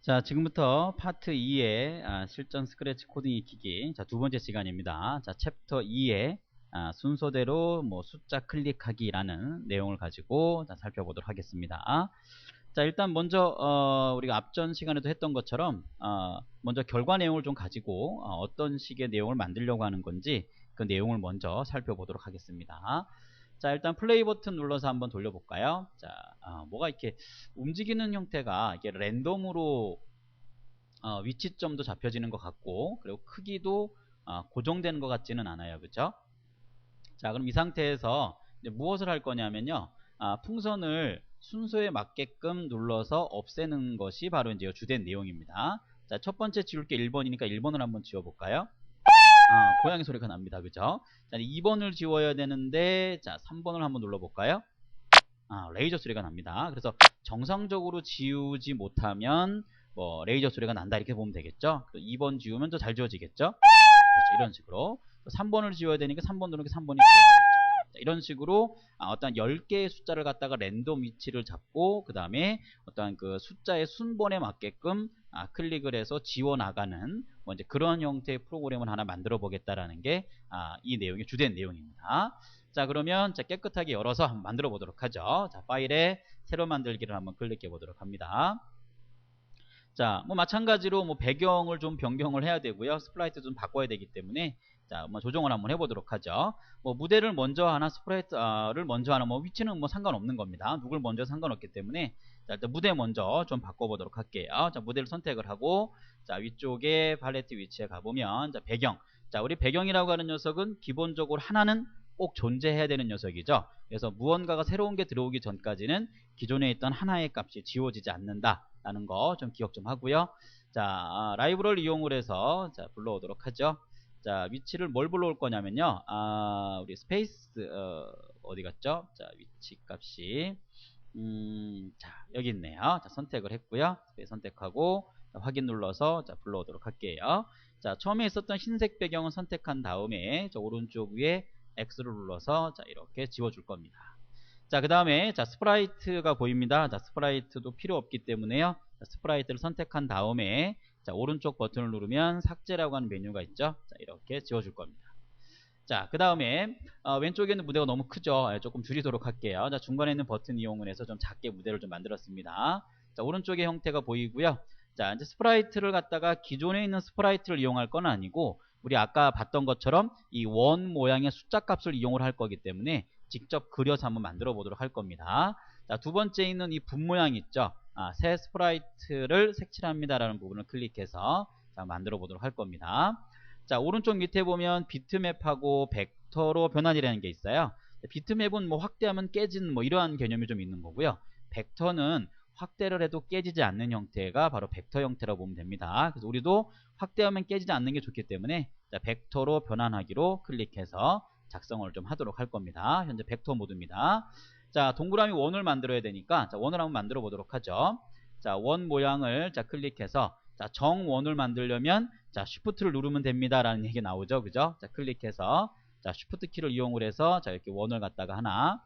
자, 지금부터 파트 2의 실전 스크래치 코딩 익히기. 자, 두 번째 시간입니다. 자, 챕터 2의 순서대로 뭐 숫자 클릭하기라는 내용을 가지고 살펴보도록 하겠습니다. 자, 일단 먼저 우리가 앞전 시간에도 했던 것처럼 먼저 결과 내용을 좀 가지고 어떤 식의 내용을 만들려고 하는 건지 그 내용을 먼저 살펴보도록 하겠습니다. 자, 일단 플레이 버튼 눌러서 한번 돌려볼까요? 자, 뭐가 이렇게 움직이는 형태가 이게 랜덤으로 위치점도 잡혀지는 것 같고, 그리고 크기도 고정되는 것 같지는 않아요. 그죠? 자, 그럼 이 상태에서 이제 무엇을 할 거냐면요. 풍선을 순서에 맞게끔 눌러서 없애는 것이 바로 이제 주된 내용입니다. 자, 첫 번째 지울 게 1번이니까 1번을 한번 지워볼까요? 고양이 소리가 납니다. 그죠? 자, 2번을 지워야 되는데, 자, 3번을 한번 눌러볼까요? 레이저 소리가 납니다. 그래서 정상적으로 지우지 못하면 뭐 레이저 소리가 난다 이렇게 보면 되겠죠. 2번 지우면 더 잘 지워지겠죠. 그렇죠. 이런 식으로 3번을 지워야 되니까 3번 누르니까 3번이 지워지겠죠. 이런 식으로 어떤 10개의 숫자를 갖다가 랜덤 위치를 잡고 그 다음에 어떤 그 숫자의 순번에 맞게끔 클릭을 해서 지워나가는 뭐 이제 그런 형태의 프로그램을 하나 만들어 보겠다라는 게 이 내용의 주된 내용입니다. 자, 그러면 깨끗하게 열어서 한번 만들어 보도록 하죠. 자, 파일에 새로 만들기를 한번 클릭해 보도록 합니다. 자, 뭐 마찬가지로 뭐 배경을 좀 변경을 해야 되고요. 스프라이트 좀 바꿔야 되기 때문에 자, 뭐 조정을 한번 해보도록 하죠. 뭐 무대를 먼저 하나, 스프라이트를 먼저 하나, 뭐 위치는 뭐 상관없는 겁니다. 누굴 먼저 상관없기 때문에 자, 일단 무대 먼저 좀 바꿔보도록 할게요. 자, 무대를 선택을 하고 자, 위쪽에 팔레트 위치에 가보면 자, 배경. 자, 우리 배경이라고 하는 녀석은 기본적으로 하나는 꼭 존재해야 되는 녀석이죠. 그래서 무언가가 새로운 게 들어오기 전까지는 기존에 있던 하나의 값이 지워지지 않는다라는 거 좀 기억 좀 하고요. 자, 라이브러를 이용을 해서 자, 불러오도록 하죠. 자, 위치를 뭘 불러올 거냐면요. 우리 스페이스 어디 갔죠? 자, 위치 값이 자, 여기 있네요. 자, 선택을 했고요. 스페이스 선택하고 자, 확인 눌러서 자, 불러오도록 할게요. 자, 처음에 있었던 흰색 배경을 선택한 다음에 저 오른쪽 위에 X를 눌러서 자, 이렇게 지워줄 겁니다. 자, 그 다음에 자, 스프라이트가 보입니다. 자, 스프라이트도 필요 없기 때문에요. 자, 스프라이트를 선택한 다음에 자, 오른쪽 버튼을 누르면 삭제라고 하는 메뉴가 있죠. 자, 이렇게 지워줄 겁니다. 자, 그 다음에 왼쪽에 있는 무대가 너무 크죠. 조금 줄이도록 할게요. 자, 중간에 있는 버튼 이용을 해서 좀 작게 무대를 좀 만들었습니다. 자, 오른쪽의 형태가 보이고요. 자, 이제 스프라이트를 갖다가 기존에 있는 스프라이트를 이용할 건 아니고 우리 아까 봤던 것처럼 이 원 모양의 숫자 값을 이용을 할 거기 때문에 직접 그려서 한번 만들어 보도록 할 겁니다. 자, 두 번째 있는 이 분 모양 있죠. 새 스프라이트를 색칠합니다라는 부분을 클릭해서 자, 만들어 보도록 할 겁니다. 자, 오른쪽 밑에 보면 비트맵하고 벡터로 변환이라는 게 있어요. 비트맵은 뭐 확대하면 깨진 뭐 이러한 개념이 좀 있는 거고요. 벡터는 확대를 해도 깨지지 않는 형태가 바로 벡터 형태라고 보면 됩니다. 그래서 우리도 확대하면 깨지지 않는 게 좋기 때문에 자, 벡터로 변환하기로 클릭해서 작성을 좀 하도록 할 겁니다. 현재 벡터 모드입니다. 자, 동그라미 원을 만들어야 되니까 자, 원을 한번 만들어 보도록 하죠. 자, 원 모양을 자, 클릭해서 자, 정원을 만들려면 자, 쉬프트를 누르면 됩니다 라는 얘기 나오죠. 그죠? 자, 클릭해서 자, 쉬프트 키를 이용을 해서 자, 이렇게 원을 갖다가 하나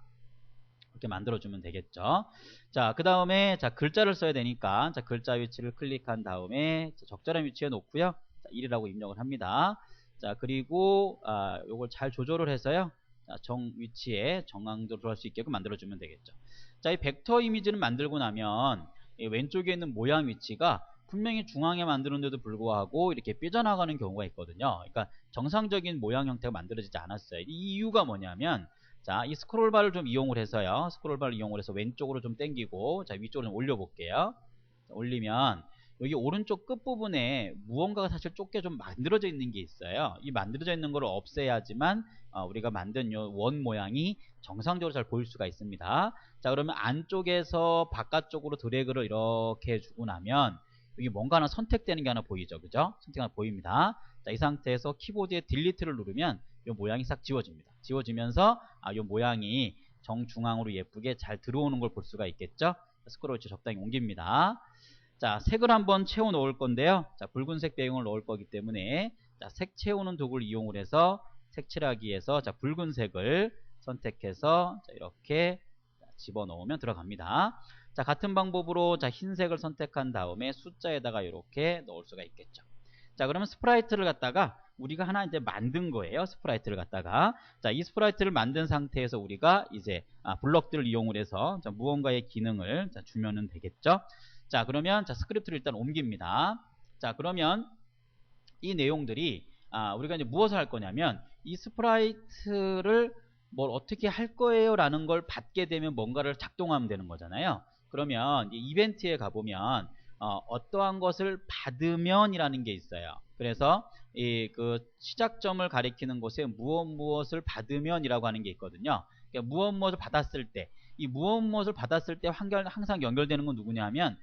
이렇게 만들어주면 되겠죠. 자, 그 다음에 자, 글자를 써야 되니까 자, 글자 위치를 클릭한 다음에 자, 적절한 위치에 놓고요. 자, 1이라고 입력을 합니다. 자, 그리고 요걸 잘 조절을 해서요. 자, 정 위치에 정강도로 할 수 있게끔 만들어주면 되겠죠. 자, 이 벡터 이미지를 만들고 나면 이 왼쪽에 있는 모양 위치가 분명히 중앙에 만드는데도 불구하고 이렇게 삐져나가는 경우가 있거든요. 그러니까 정상적인 모양 형태가 만들어지지 않았어요. 이 이유가 뭐냐면 자, 이 스크롤바를 좀 이용을 해서요. 스크롤바를 이용을 해서 왼쪽으로 좀 당기고 자, 위쪽으로 좀 올려볼게요. 자, 올리면 여기 오른쪽 끝부분에 무언가가 사실 좁게 좀 만들어져 있는 게 있어요. 이 만들어져 있는 걸 없애야지만 우리가 만든 요 원 모양이 정상적으로 잘 보일 수가 있습니다. 자, 그러면 안쪽에서 바깥쪽으로 드래그를 이렇게 해주고 나면 여기 뭔가 하나 선택되는 게 하나 보이죠. 그죠? 선택 하나 보입니다. 자, 이 상태에서 키보드에 딜리트를 누르면 이 모양이 싹 지워집니다. 지워지면서 이 모양이 정중앙으로 예쁘게 잘 들어오는 걸 볼 수가 있겠죠? 스크롤 위치 적당히 옮깁니다. 자, 색을 한번 채워 놓을 건데요. 자, 붉은색 배경을 넣을 거기 때문에 자, 색 채우는 도구를 이용을 해서 색칠하기에서 자, 붉은색을 선택해서 자, 이렇게 집어넣으면 들어갑니다. 자, 같은 방법으로 자, 흰색을 선택한 다음에 숫자에다가 이렇게 넣을 수가 있겠죠. 자, 그러면 스프라이트를 갖다가 우리가 하나 이제 만든 거예요. 스프라이트를 갖다가. 자, 이 스프라이트를 만든 상태에서 우리가 이제 블럭들을 이용을 해서 자, 무언가의 기능을 자, 주면은 되겠죠. 자, 그러면 자, 스크립트를 일단 옮깁니다. 자, 그러면 이 내용들이 우리가 이제 무엇을 할 거냐면 이 스프라이트를 뭘 어떻게 할 거예요 라는 걸 받게 되면 뭔가를 작동하면 되는 거잖아요. 그러면 이벤트에 가보면 어떠한 것을 받으면 이라는 게 있어요. 그래서 이 그 시작점을 가리키는 곳에 무엇을 받으면 이라고 하는 게 있거든요. 그러니까 무엇을 받았을 때, 이 무엇을 받았을 때 항상 연결되는 건 누구냐면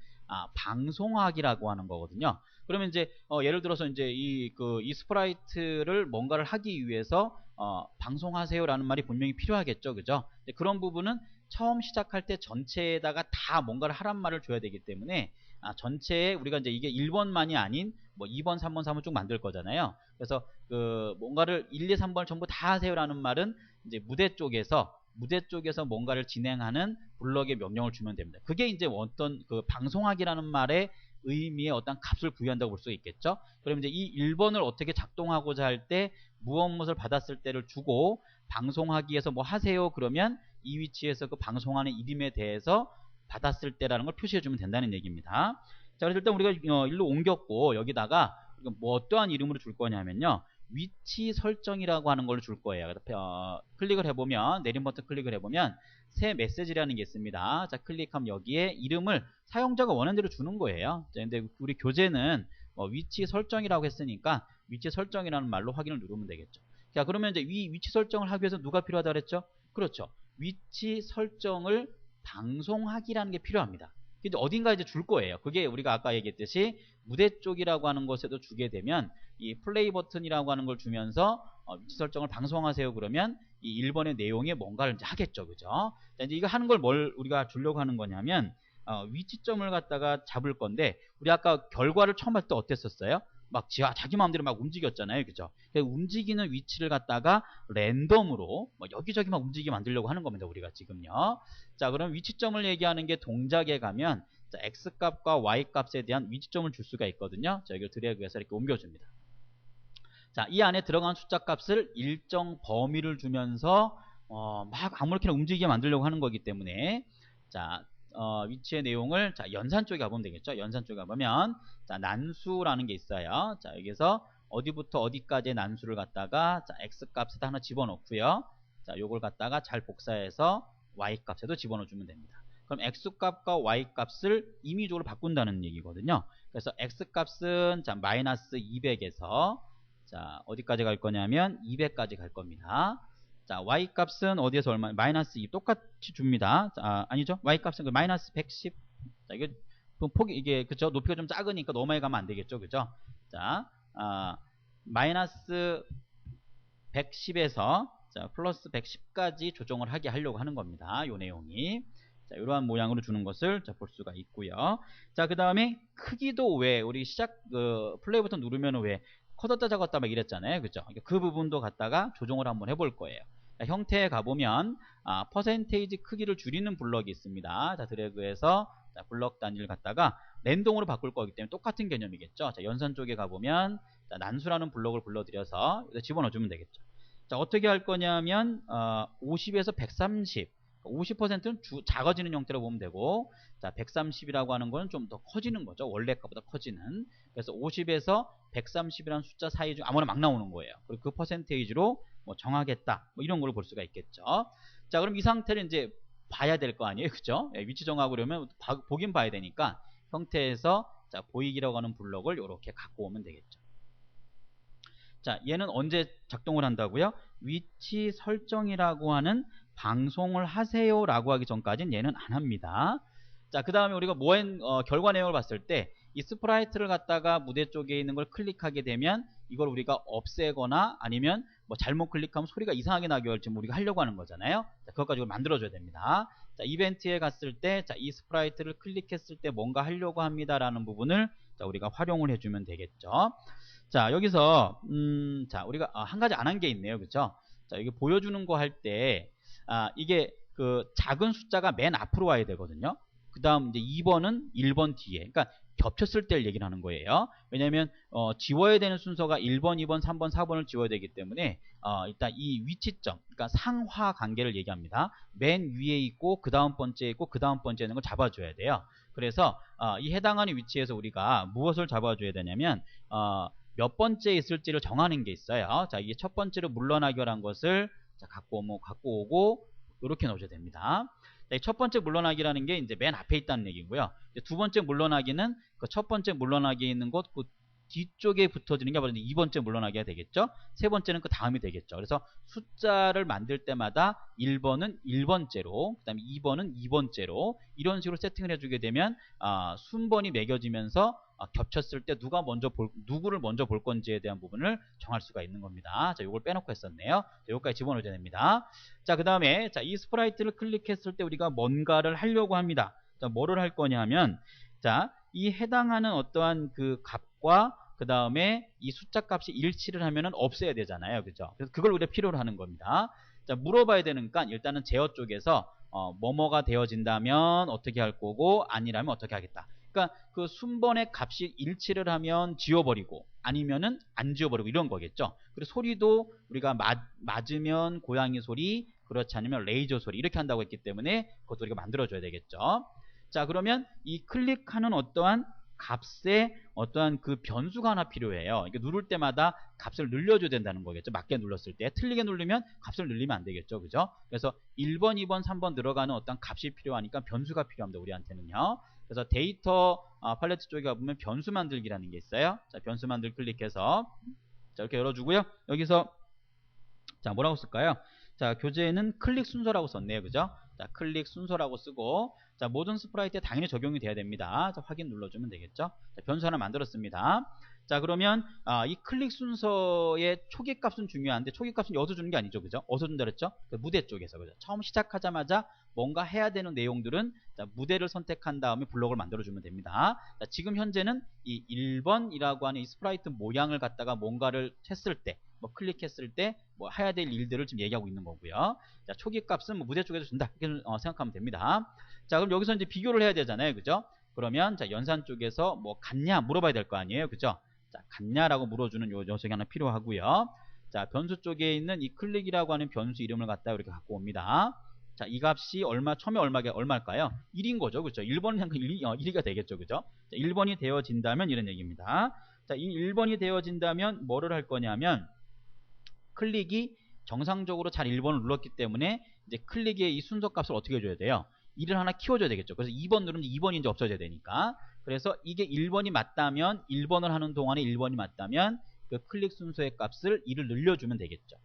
방송하기라고 하는 거거든요. 그러면 이제 예를 들어서 이제 이 스프라이트를 뭔가를 하기 위해서 방송하세요라는 말이 분명히 필요하겠죠, 그죠? 그런 부분은 처음 시작할 때 전체에다가 다 뭔가를 하란 말을 줘야 되기 때문에 전체에 우리가 이제 이게 1번만이 아닌 뭐 2번, 3번, 4번 쭉 만들 거잖아요. 그래서 뭔가를 1, 2, 3번 전부 다 하세요라는 말은 이제 무대 쪽에서 뭔가를 진행하는 블럭의 명령을 주면 됩니다. 그게 이제 어떤 방송하기라는 말의 의미의 어떤 값을 부여한다고 볼 수 있겠죠. 그럼 이제 이 1번을 어떻게 작동하고자 할 때 무엇을 받았을 때를 주고 방송하기에서 뭐 하세요 그러면 이 위치에서 그 방송하는 이름에 대해서 받았을 때라는 걸 표시해 주면 된다는 얘기입니다. 자, 그래서 일단 우리가 일로 옮겼고 여기다가 뭐 어떠한 이름으로 줄 거냐면요. 위치 설정이라고 하는 걸로 줄 거예요. 클릭을 해보면 내림 버튼 클릭을 해보면 새 메시지라는 게 있습니다. 자, 클릭하면 여기에 이름을 사용자가 원하는 대로 주는 거예요. 자, 근데 우리 교재는 위치 설정이라고 했으니까 위치 설정이라는 말로 확인을 누르면 되겠죠. 자, 그러면 이제 위치 설정을 하기 위해서 누가 필요하다 그랬죠? 그렇죠. 위치 설정을 방송하기라는 게 필요합니다. 근데 어딘가 이제 줄 거예요. 그게 우리가 아까 얘기했듯이 무대 쪽이라고 하는 것에도 주게 되면 이 플레이 버튼이라고 하는 걸 주면서 위치 설정을 방송하세요 그러면 이 1번의 내용에 뭔가를 이제 하겠죠. 그죠? 자, 이제 이거 하는 걸 뭘 우리가 주려고 하는 거냐면 위치점을 갖다가 잡을 건데 우리 아까 결과를 처음 할 때 어땠었어요? 막 자기 마음대로 막 움직였잖아요. 그죠? 움직이는 위치를 갖다가 랜덤으로 여기저기 막 움직이게 만들려고 하는 겁니다. 우리가 지금요. 자, 그럼 위치점을 얘기하는 게 동작에 가면 자, X값과 Y값에 대한 위치점을 줄 수가 있거든요. 자, 여기를 드래그해서 이렇게 옮겨줍니다. 자, 이 안에 들어간 숫자 값을 일정 범위를 주면서 막 아무렇게나 움직이게 만들려고 하는 거기 때문에 자, 위치의 내용을 자, 연산 쪽에 가보면 되겠죠. 연산 쪽에 가보면 자, 난수라는 게 있어요. 자, 여기서 어디부터 어디까지의 난수를 갖다가 자, X 값에다 하나 집어넣고요. 자, 요걸 갖다가 잘 복사해서 Y 값에도 집어넣어 주면 됩니다. 그럼 X 값과 Y 값을 임의적으로 바꾼다는 얘기거든요. 그래서 X 값은 자, 마이너스 200에서 자, 어디까지 갈 거냐면 200까지 갈 겁니다. 자, y 값은 어디에서 얼마? 마이너스 2 똑같이 줍니다. 자, 아니죠? y 값은 마이너스 110. 자, 이게 이게 그죠? 높이가 좀 작으니까 너무 많이 가면 안 되겠죠, 그죠? 자, 마이너스 110에서 자, 플러스 110까지 조정을 하게 하려고 하는 겁니다. 요 내용이. 자, 이러한 모양으로 주는 것을 자, 볼 수가 있고요. 자, 그 다음에 크기도 왜 우리 플레이 버튼 누르면 왜 커졌다 작았다 막 이랬잖아요. 그죠? 그 부분도 갖다가 조정을 한번 해볼 거예요. 자, 형태에 가보면 퍼센테이지 크기를 줄이는 블럭이 있습니다. 자, 드래그해서 자, 블럭 단위를 갖다가 랜덤으로 바꿀 거기 때문에 똑같은 개념이겠죠. 자, 연산 쪽에 가보면 자, 난수라는 블럭을 불러들여서 집어넣어주면 되겠죠. 자, 어떻게 할 거냐면 50에서 130 50%는 작아지는 형태로 보면 되고 자 130이라고 하는 거는 좀 더 커지는 거죠. 원래 값보다 커지는. 그래서 50에서 130이라는 숫자 사이 중 아무나 막 나오는 거예요. 그리고 그 퍼센테이지로 뭐 정하겠다. 뭐 이런 걸 볼 수가 있겠죠. 자, 그럼 이 상태를 이제 봐야 될 거 아니에요. 그죠? 예, 위치 정하고 그러면 보긴 봐야 되니까 형태에서 자 보이기라고 하는 블럭을 이렇게 갖고 오면 되겠죠. 자, 얘는 언제 작동을 한다고요? 위치 설정이라고 하는 방송을 하세요 라고 하기 전까지는 얘는 안 합니다. 자, 그 다음에 우리가 결과 내용을 봤을 때 이 스프라이트를 갖다가 무대 쪽에 있는 걸 클릭하게 되면 이걸 우리가 없애거나 아니면 뭐 잘못 클릭하면 소리가 이상하게 나게 할지 우리가 하려고 하는 거잖아요. 자, 그것까지 만들어줘야 됩니다. 자, 이벤트에 갔을 때 자, 이 스프라이트를 클릭했을 때 뭔가 하려고 합니다 라는 부분을 자, 우리가 활용을 해주면 되겠죠. 자, 여기서 자, 우리가 한 가지 안 한 게 있네요. 그죠? 자, 여기 보여주는 거 할 때 이게 그 작은 숫자가 맨 앞으로 와야 되거든요. 그 다음 이제 2번은 1번 뒤에. 그러니까 겹쳤을 때를 얘기를 하는 거예요. 왜냐면 지워야 되는 순서가 1번, 2번, 3번, 4번을 지워야 되기 때문에 일단 이 위치점, 그러니까 상하 관계를 얘기합니다. 맨 위에 있고 그 다음 번째에 있고 그 다음 번째에 있는 걸 잡아줘야 돼요. 그래서 이 해당하는 위치에서 우리가 무엇을 잡아줘야 되냐면 몇 번째에 있을지를 정하는 게 있어요. 자, 이게 첫 번째로 물러나기란 것을 자, 갖고 오고 이렇게 넣으셔야 됩니다. 첫 번째 물러나기라는 게 이제 맨 앞에 있다는 얘기고요. 두 번째 물러나기는 그 첫 번째 물러나기에 있는 곳 그 뒤쪽에 붙어지는 게 바로 2번째 물러나기가 되겠죠. 세 번째는 그 다음이 되겠죠. 그래서 숫자를 만들 때마다 1번은 1번째로, 그 다음에 2번은 2번째로 이런 식으로 세팅을 해주게 되면 순번이 매겨지면서 겹쳤을 때 누구를 먼저 볼 건지에 대한 부분을 정할 수가 있는 겁니다. 자, 요걸 빼놓고 했었네요. 자, 요거까지 집어넣어야 됩니다. 자, 그 다음에 이 스프라이트를 클릭했을 때 우리가 뭔가를 하려고 합니다. 자, 뭐를 할 거냐 하면, 자, 이 해당하는 어떠한 그 값과 그 다음에 이 숫자 값이 일치를 하면은 없애야 되잖아요. 그죠? 그래서 그걸 우리가 필요로 하는 겁니다. 자, 물어봐야 되니까 일단은 제어 쪽에서 뭐뭐가 되어진다면 어떻게 할 거고 아니라면 어떻게 하겠다. 그러니까 그 순번의 값이 일치를 하면 지워버리고 아니면은 안 지워버리고 이런 거겠죠. 그리고 소리도 우리가 맞으면 고양이 소리, 그렇지 않으면 레이저 소리 이렇게 한다고 했기 때문에 그것도 우리가 만들어줘야 되겠죠. 자, 그러면 이 클릭하는 어떠한 값에 어떠한 그 변수가 하나 필요해요. 이게 누를 때마다 값을 늘려줘야 된다는 거겠죠. 맞게 눌렀을 때. 틀리게 누르면 값을 늘리면 안 되겠죠. 그죠? 그래서 1번, 2번, 3번 들어가는 어떤 값이 필요하니까 변수가 필요합니다. 우리한테는요. 그래서 데이터 팔레트 쪽에 가보면 변수 만들기라는 게 있어요. 자, 변수 만들 클릭해서 자, 이렇게 열어주고요. 여기서 자, 뭐라고 쓸까요? 자, 교재에는 클릭 순서라고 썼네요. 그죠? 자, 클릭 순서라고 쓰고, 자, 모든 스프라이트에 당연히 적용이 돼야 됩니다. 자, 확인 눌러주면 되겠죠? 자, 변수 하나 만들었습니다. 자, 그러면 이 클릭 순서의 초기 값은 중요한데 초기 값은 여기서 주는 게 아니죠. 그죠? 어디서 준다 그랬죠? 그 무대 쪽에서. 그죠? 처음 시작하자마자 뭔가 해야 되는 내용들은 자, 무대를 선택한 다음에 블록을 만들어주면 됩니다. 자, 지금 현재는 이 1번이라고 하는 이 스프라이트 모양을 갖다가 뭔가를 했을 때, 뭐 클릭했을 때 뭐 해야 될 일들을 지금 얘기하고 있는 거고요. 자, 초기 값은 뭐 무대 쪽에서 준다 이렇게 생각하면 됩니다. 자, 그럼 여기서 이제 비교를 해야 되잖아요. 그죠? 그러면 자, 연산 쪽에서 뭐 같냐 물어봐야 될 거 아니에요. 그죠? 자, 같냐라고 물어주는 요 녀석이 하나 필요하고요. 자, 변수 쪽에 있는 이 클릭이라고 하는 변수 이름을 갖다 이렇게 갖고 옵니다. 자, 이 값이 처음에 얼마일까요? 1인 거죠. 그죠? 1번은 그냥 1이 되겠죠. 그죠? 자, 1번이 되어진다면 이런 얘기입니다. 자, 이 1번이 되어진다면 뭐를 할 거냐면 클릭이 정상적으로 잘 1번을 눌렀기 때문에 이제 클릭의 이 순서 값을 어떻게 해줘야 돼요? 1을 하나 키워줘야 되겠죠. 그래서 2번 누르면 2번이 이제 없어져야 되니까. 그래서 이게 1번이 맞다면 1번을 하는 동안에 1번이 맞다면 그 클릭 순서의 값을 1을 늘려주면 되겠죠.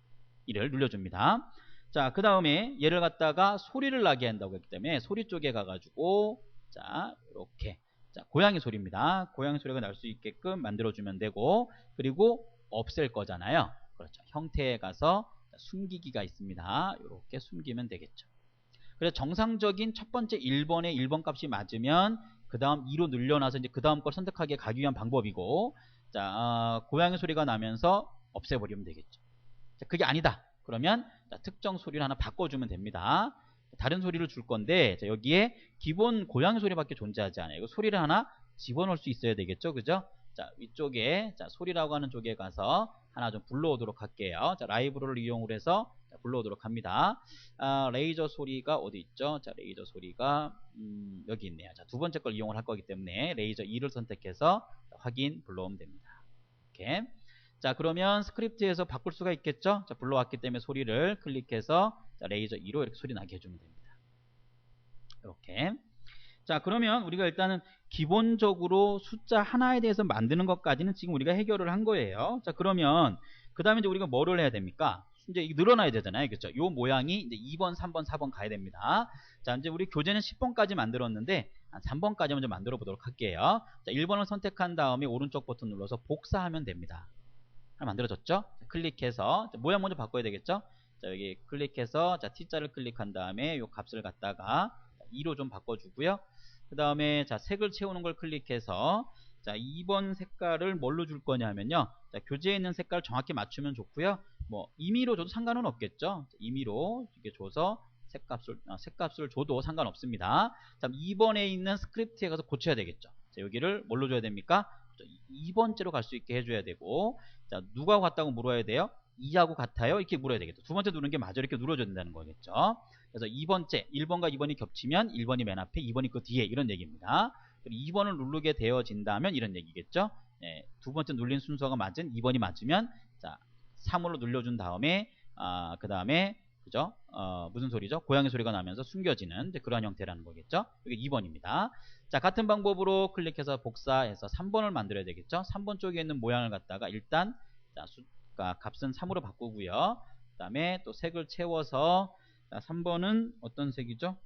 1을 늘려줍니다. 자, 그 다음에 얘를 갖다가 소리를 나게 한다고 했기 때문에 소리 쪽에 가가지고 자, 이렇게 자, 고양이 소리입니다. 고양이 소리가 날 수 있게끔 만들어주면 되고 그리고 없앨 거잖아요. 그렇죠. 형태에 가서 숨기기가 있습니다. 이렇게 숨기면 되겠죠. 그래서 정상적인 첫 번째 1번의 1번 값이 맞으면 그 다음 2로 늘려놔서 이제 그 다음 걸 선택하게 가기 위한 방법이고 자, 고양이 소리가 나면서 없애버리면 되겠죠. 자, 그게 아니다. 그러면 자, 특정 소리를 하나 바꿔주면 됩니다. 다른 소리를 줄 건데 자, 여기에 기본 고양이 소리밖에 존재하지 않아요. 이거 소리를 하나 집어넣을 수 있어야 되겠죠. 그죠? 자, 위쪽에 자, 소리라고 하는 쪽에 가서 하나 좀 불러오도록 할게요. 자, 라이브러를 이용을 해서 자, 불러오도록 합니다. 레이저 소리가 어디 있죠? 자, 레이저 소리가 여기 있네요. 자, 두 번째 걸 이용을 할 거기 때문에 레이저 2를 선택해서 자, 확인 불러오면 됩니다. 이렇게. 자, 그러면 스크립트에서 바꿀 수가 있겠죠? 자, 불러왔기 때문에 소리를 클릭해서 자, 레이저 2로 이렇게 소리 나게 해주면 됩니다. 이렇게. 자, 그러면 우리가 일단은 기본적으로 숫자 하나에 대해서 만드는 것까지는 지금 우리가 해결을 한 거예요. 자, 그러면 그 다음에 이제 우리가 뭐를 해야 됩니까? 이제 늘어나야 되잖아요. 그렇죠? 요 모양이 이제 2번, 3번, 4번 가야 됩니다. 자, 이제 우리 교재는 10번까지 만들었는데 3번까지 먼저 만들어 보도록 할게요. 자, 1번을 선택한 다음에 오른쪽 버튼 눌러서 복사하면 됩니다. 하나 만들어졌죠? 자, 클릭해서 자, 모양 먼저 바꿔야 되겠죠? 자, 여기 클릭해서 자, T자를 클릭한 다음에 요 값을 갖다가 2로 좀 바꿔주고요. 그 다음에 자, 색을 채우는 걸 클릭해서 자, 2번 색깔을 뭘로 줄 거냐면요. 자, 교재에 있는 색깔 정확히 맞추면 좋고요. 뭐 임의로 줘도 상관은 없겠죠. 임의로 이렇게 줘서 색값을 줘도 상관없습니다. 자, 2번에 있는 스크립트에 가서 고쳐야 되겠죠. 자, 여기를 뭘로 줘야 됩니까? 2번째로 갈 수 있게 해줘야 되고, 자, 누가 같다고 물어야 돼요? 2하고 같아요? 이렇게 물어야 되겠죠. 두 번째 누르는 게 맞아, 이렇게 눌러줘야 된다는 거겠죠. 그래서 2번째, 1번과 2번이 겹치면 1번이 맨 앞에, 2번이 그 뒤에, 이런 얘기입니다. 그리고 2번을 누르게 되어진다면 이런 얘기겠죠. 네, 두 번째 눌린 순서가 맞은 2번이 맞으면, 자, 3으로 눌려준 다음에, 그 다음에, 그죠? 무슨 소리죠? 고양이 소리가 나면서 숨겨지는 그러한 형태라는 거겠죠. 이게 2번입니다. 자, 같은 방법으로 클릭해서 복사해서 3번을 만들어야 되겠죠. 3번 쪽에 있는 모양을 갖다가 일단, 자, 값은 3으로 바꾸고요. 그 다음에 또 색을 채워서, 자, 3번은 어떤 색이죠?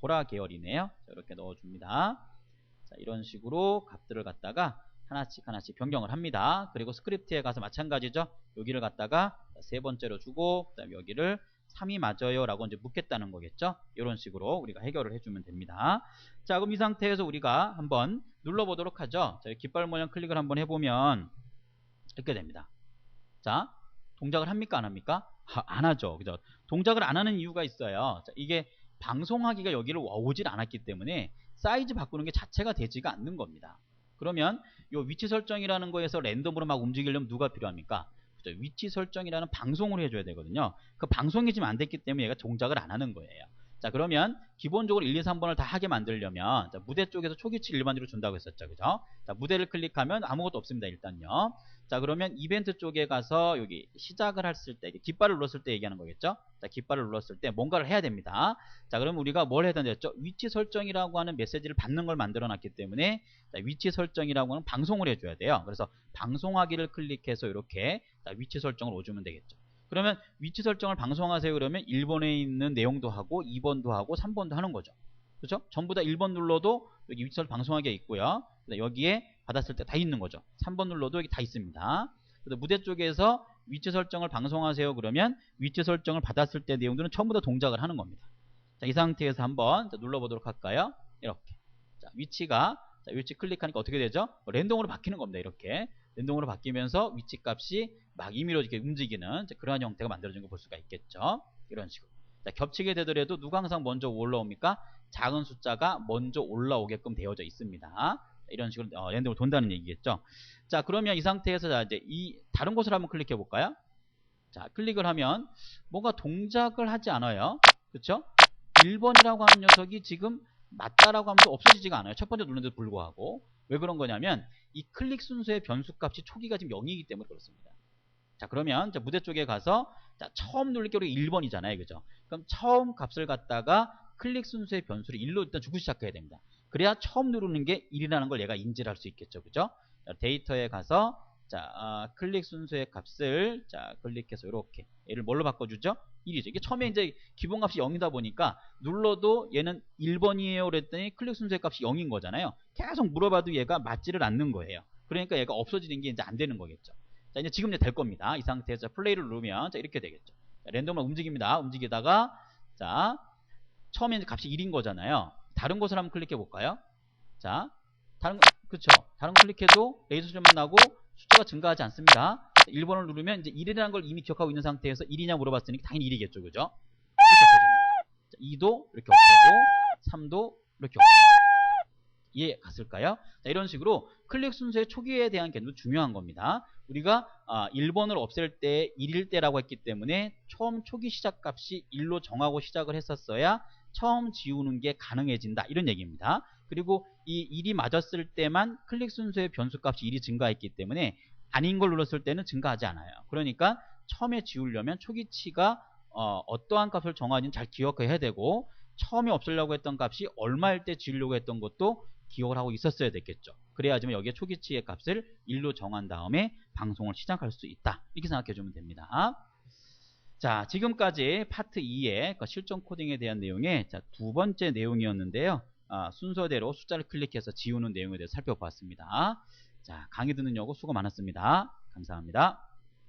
보라 계열이네요. 자, 이렇게 넣어줍니다. 자, 이런 식으로 값들을 갖다가 하나씩 변경을 합니다. 그리고 스크립트에 가서 마찬가지죠. 여기를 갖다가 세 번째로 주고, 그다음에 여기를 3이 맞아요 라고 이제 묻겠다는 거겠죠. 이런 식으로 우리가 해결을 해주면 됩니다. 자, 그럼 이 상태에서 우리가 한번 눌러보도록 하죠. 자, 깃발 모양 클릭을 한번 해보면 이렇게 됩니다. 자, 동작을 합니까? 안 합니까? 안 하죠. 그죠? 동작을 안 하는 이유가 있어요. 자, 이게 방송하기가 여기를 오질 않았기 때문에 사이즈 바꾸는 게 자체가 되지가 않는 겁니다. 그러면 이 위치 설정이라는 거에서 랜덤으로 막 움직이려면 누가 필요합니까? 그죠? 위치 설정이라는 방송을 해줘야 되거든요. 그 방송이 지금 안 됐기 때문에 얘가 동작을 안 하는 거예요. 자, 그러면 기본적으로 1, 2, 3번을 다 하게 만들려면, 자, 무대 쪽에서 초기치 일반으로 준다고 했었죠. 그죠? 자, 무대를 클릭하면 아무것도 없습니다. 일단요. 자, 그러면 이벤트 쪽에 가서 여기 시작을 했을 때, 깃발을 눌렀을 때 얘기하는 거겠죠? 자, 깃발을 눌렀을 때 뭔가를 해야 됩니다. 자, 그럼 우리가 뭘 해야 되겠죠? 위치 설정이라고 하는 메시지를 받는 걸 만들어 놨기 때문에, 자, 위치 설정이라고 하는 방송을 해줘야 돼요. 그래서 방송하기를 클릭해서 이렇게, 자, 위치 설정을 넣어주면 되겠죠. 그러면 위치 설정을 방송하세요 그러면 1번에 있는 내용도 하고 2번도 하고 3번도 하는 거죠. 그렇죠? 전부 다 1번 눌러도 여기 위치 설정 방송하기가 있고요. 여기에 받았을 때 다 있는 거죠. 3번 눌러도 여기 다 있습니다. 그래서 무대 쪽에서 위치 설정을 방송하세요 그러면 위치 설정을 받았을 때 내용들은 전부 다 동작을 하는 겁니다. 자, 이 상태에서 한번 눌러보도록 할까요? 이렇게. 자, 위치 클릭하니까 어떻게 되죠? 랜덤으로 바뀌는 겁니다. 이렇게. 랜덤으로 바뀌면서 위치 값이 막 임의로 이렇게 움직이는 그러한 형태가 만들어진 걸 볼 수가 있겠죠. 이런 식으로. 자, 겹치게 되더라도 누가 항상 먼저 올라옵니까? 작은 숫자가 먼저 올라오게끔 되어져 있습니다. 이런 식으로 랜덤으로 돈다는 얘기겠죠. 자, 그러면 이 상태에서 자, 이제 이 다른 곳을 한번 클릭해 볼까요? 자, 클릭을 하면 뭔가 동작을 하지 않아요. 그렇죠? 1번이라고 하는 녀석이 지금 맞다라고 하면서 없어지지가 않아요. 첫 번째 누르는데도 불구하고. 왜 그런 거냐면 이 클릭 순서의 변수값이 초기가 지금 0이기 때문에 그렇습니다. 자, 그러면 자, 무대 쪽에 가서 자, 처음 누를 게 우리 1번이잖아요. 그죠? 그럼 처음 값을 갖다가 클릭 순서의 변수를 1로 일단 주고 시작해야 됩니다. 그래야 처음 누르는 게 1이라는 걸 얘가 인지를 할 수 있겠죠. 그죠? 자, 데이터에 가서 자, 클릭 순서의 값을 자, 클릭해서 이렇게 얘를 뭘로 바꿔주죠? 1이죠. 이게 처음에 이제 기본값이 0이다 보니까 눌러도 얘는 1번이에요 그랬더니 클릭 순서의 값이 0인 거잖아요. 계속 물어봐도 얘가 맞지를 않는 거예요. 그러니까 얘가 없어지는 게 이제 안 되는 거겠죠. 자, 이제 지금 이제 될 겁니다. 이 상태에서 플레이를 누르면 자, 이렇게 되겠죠. 자, 랜덤으로 움직입니다. 움직이다가 자, 처음에 이제 값이 1인 거잖아요. 다른 곳을 한번 클릭해 볼까요? 자, 그쵸. 다른 거 클릭해도 레이저 소리만 나고 숫자가 증가하지 않습니다. 1번을 누르면 이제 1이라는 걸 이미 기억하고 있는 상태에서 1이냐 물어봤으니까 당연히 1이겠죠. 그죠? 이렇게 없어집니다. 2도 이렇게 없애고 3도 이렇게 없애고 이해 갔을까요? 자, 이런 식으로 클릭 순서의 초기에 대한 개념도 중요한 겁니다. 우리가 1번을 없앨 때 1일 때라고 했기 때문에 처음 초기 시작값이 1로 정하고 시작을 했었어야 처음 지우는 게 가능해진다 이런 얘기입니다. 그리고 이 1이 맞았을 때만 클릭 순서의 변수값이 1이 증가했기 때문에 아닌 걸 눌렀을 때는 증가하지 않아요. 그러니까 처음에 지우려면 초기치가 어떠한 값을 정하는지 잘 기억해야 되고 처음에 없애려고 했던 값이 얼마일 때 지우려고 했던 것도 기억을 하고 있었어야 됐겠죠. 그래야지만 여기에 초기치의 값을 1로 정한 다음에 방송을 시작할 수 있다. 이렇게 생각해 주면 됩니다. 자, 지금까지 파트 2의 실전 코딩에 대한 내용의 두 번째 내용이었는데요. 순서대로 숫자를 클릭해서 지우는 내용에 대해서 살펴보았습니다. 자, 강의 듣는 여고 수고 많았습니다. 감사합니다.